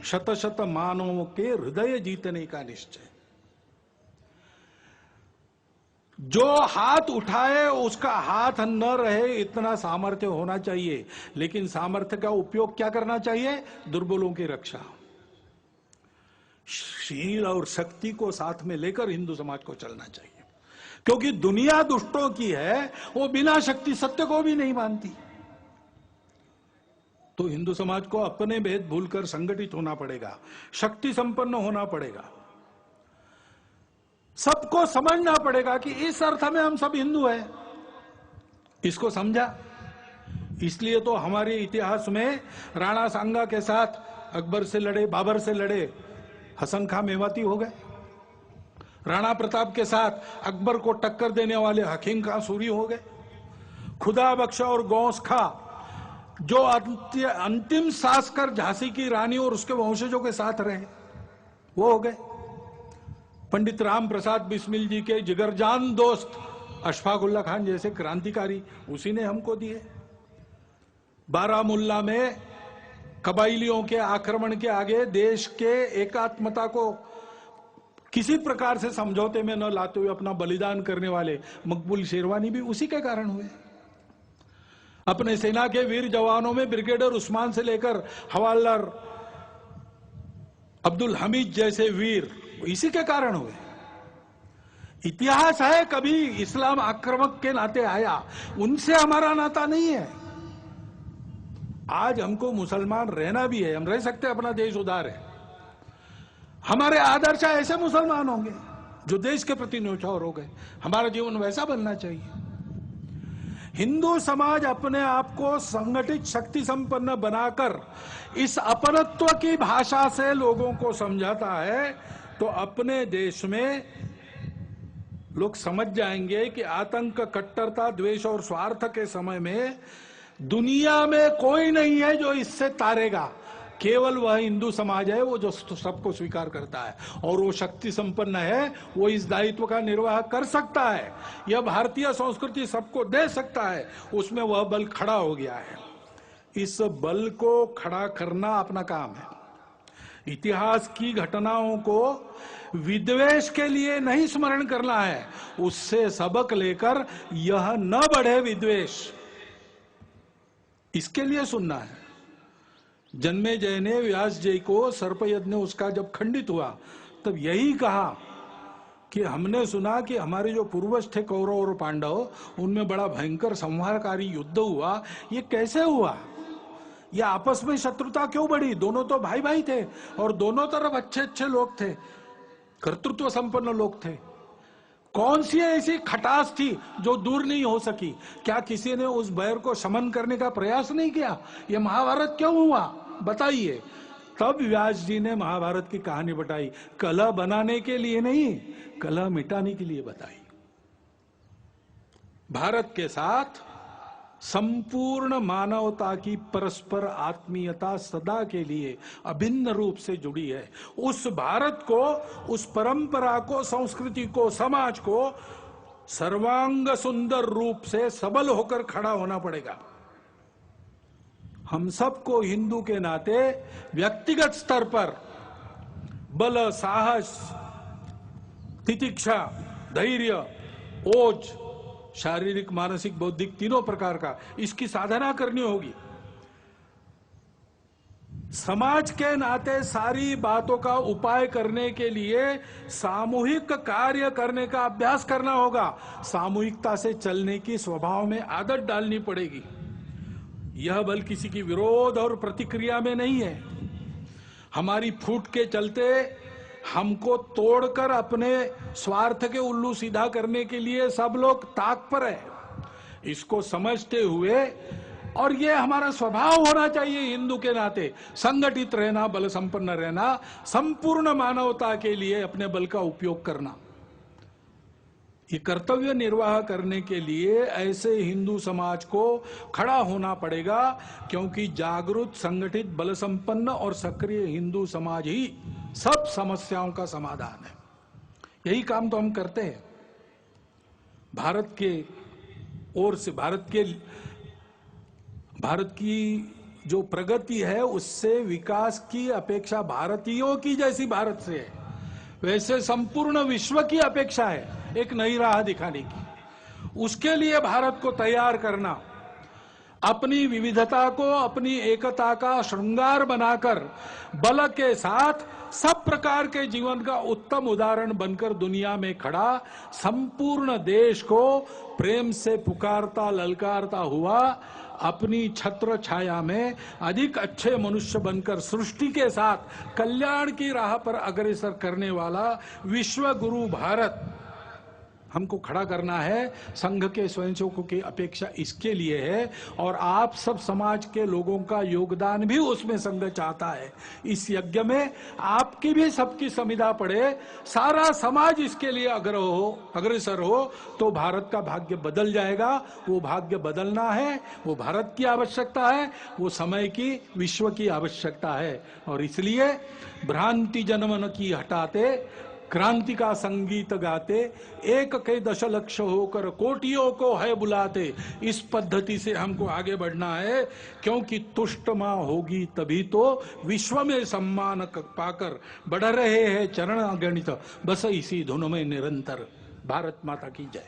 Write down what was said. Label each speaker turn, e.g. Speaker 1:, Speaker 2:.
Speaker 1: शत शत मानवों के हृदय जीतने का निश्चय। जो हाथ उठाए उसका हाथ न रहे, इतना सामर्थ्य होना चाहिए। लेकिन सामर्थ्य का उपयोग क्या करना चाहिए? दुर्बलों की रक्षा। शील और शक्ति को साथ में लेकर हिंदू समाज को चलना चाहिए, क्योंकि दुनिया दुष्टों की है, वो बिना शक्ति सत्य को भी नहीं मानती। तो हिंदू समाज को अपने भेद भूलकर संगठित होना पड़ेगा, शक्ति संपन्न होना पड़ेगा। सबको समझना पड़ेगा कि इस अर्थ में हम सब हिंदू हैं। इसको समझा, इसलिए तो हमारे इतिहास में राणा सांगा के साथ अकबर से लड़े, बाबर से लड़े, हसन खां मेवाती हो गए। राणा प्रताप के साथ अकबर को टक्कर देने वाले हकीम खां सूरी हो गए। खुदा बख्शा और गौस खां जो अंतिम सांस कर झांसी की रानी और उसके वंशजों के साथ रहे, वो हो गए। पंडित राम प्रसाद बिस्मिल जी के जिगरजान दोस्त अशफाक उल्ला खान जैसे क्रांतिकारी उसी ने हमको दिए। बारामुल्ला में कबाइलियों के आक्रमण के आगे देश के एकात्मता को किसी प्रकार से समझौते में न लाते हुए अपना बलिदान करने वाले मकबूल शेरवानी भी उसी के कारण हुए। अपने सेना के वीर जवानों में ब्रिगेडियर उस्मान से लेकर हवालदार अब्दुल हमीद जैसे वीर इसी के कारण हुए। इतिहास है, कभी इस्लाम आक्रमक के नाते आया, उनसे हमारा नाता नहीं है। आज हमको मुसलमान रहना भी है, हम रह सकते हैं, अपना देश उदार है। हमारे आदर्श ऐसे मुसलमान होंगे जो देश के प्रति न्यौछावर हो गए। हमारा जीवन वैसा बनना चाहिए। हिंदू समाज अपने आप को संगठित शक्ति संपन्न बनाकर इस अपनत्व की भाषा से लोगों को समझाता है, तो अपने देश में लोग समझ जाएंगे कि आतंक, कट्टरता, द्वेष और स्वार्थ के समय में दुनिया में कोई नहीं है जो इससे तारेगा। केवल वह हिंदू समाज है वो जो सबको स्वीकार करता है, और वो शक्ति संपन्न है, वो इस दायित्व का निर्वाह कर सकता है। यह भारतीय संस्कृति सबको दे सकता है, उसमें वह बल खड़ा हो गया है। इस बल को खड़ा करना अपना काम है। इतिहास की घटनाओं को विद्वेष के लिए नहीं स्मरण करना है, उससे सबक लेकर यह न बढ़े विद्वेष, इसके लिए सुनना है। जन्मेजय ने व्यास जी को सर्प यज्ञ उसका जब खंडित हुआ तब यही कहा कि हमने सुना कि हमारे जो पूर्वज थे कौरव और पांडव, उनमें बड़ा भयंकर संहारकारी युद्ध हुआ, ये कैसे हुआ? ये आपस में शत्रुता क्यों बढ़ी? दोनों तो भाई भाई थे और दोनों तरफ अच्छे अच्छे लोग थे, कर्तृत्व संपन्न लोग थे। कौन सी ऐसी खटास थी जो दूर नहीं हो सकी? क्या किसी ने उस बैर को शमन करने का प्रयास नहीं किया? ये महाभारत क्यों हुआ, बताइए। तब व्यास जी ने महाभारत की कहानी बताई, कलह बनाने के लिए नहीं, कलह मिटाने के लिए बताई। भारत के साथ संपूर्ण मानवता की परस्पर आत्मीयता सदा के लिए अभिन्न रूप से जुड़ी है। उस भारत को, उस परंपरा को, संस्कृति को, समाज को सर्वांग सुंदर रूप से सबल होकर खड़ा होना पड़ेगा। हम सबको हिंदू के नाते व्यक्तिगत स्तर पर बल, साहस, तितिक्षा, धैर्य, ओज, शारीरिक, मानसिक, बौद्धिक, तीनों प्रकार का इसकी साधना करनी होगी। समाज के नाते सारी बातों का उपाय करने के लिए सामूहिक कार्य करने का अभ्यास करना होगा। सामूहिकता से चलने की स्वभाव में आदत डालनी पड़ेगी। यह बल किसी की विरोध और प्रतिक्रिया में नहीं है। हमारी फूट के चलते हमको तोड़कर अपने स्वार्थ के उल्लू सीधा करने के लिए सब लोग ताक पर है। इसको समझते हुए, और ये हमारा स्वभाव होना चाहिए हिंदू के नाते, संगठित रहना, बल संपन्न रहना, संपूर्ण मानवता के लिए अपने बल का उपयोग करना। ये कर्तव्य निर्वाह करने के लिए ऐसे हिंदू समाज को खड़ा होना पड़ेगा, क्योंकि जागरूक, संगठित, बल संपन्न और सक्रिय हिंदू समाज ही सब समस्याओं का समाधान है। यही काम तो हम करते हैं। भारत के ओर से, भारत की जो प्रगति है उससे विकास की अपेक्षा भारतीयों की जैसी भारत से है, वैसे संपूर्ण विश्व की अपेक्षा है एक नई राह दिखाने की। उसके लिए भारत को तैयार करना, अपनी विविधता को अपनी एकता का श्रृंगार बनाकर बल के साथ सब प्रकार के जीवन का उत्तम उदाहरण बनकर दुनिया में खड़ा, संपूर्ण देश को प्रेम से पुकारता ललकारता हुआ, अपनी छत्र छाया में अधिक अच्छे मनुष्य बनकर सृष्टि के साथ कल्याण की राह पर अग्रसर करने वाला विश्व गुरु भारत हमको खड़ा करना है। संघ के स्वयंसेवकों की अपेक्षा इसके लिए है, और आप सब समाज के लोगों का योगदान भी उसमें संघ चाहता है। इस यज्ञ में आपकी भी सबकी संविदा पड़े, सारा समाज इसके लिए अग्रसर हो तो भारत का भाग्य बदल जाएगा। वो भाग्य बदलना है, वो भारत की आवश्यकता है, वो समय की विश्व की आवश्यकता है। और इसलिए भ्रांति जनमन की हटाते, क्रांति का संगीत गाते, एक के दशलक्ष होकर कोटियों को है बुलाते, इस पद्धति से हमको आगे बढ़ना है। क्योंकि तुष्ट मां होगी तभी तो विश्व में सम्मान पाकर बढ़ रहे हैं चरण अगणित, बस इसी धुन में निरंतर। भारत माता की जय।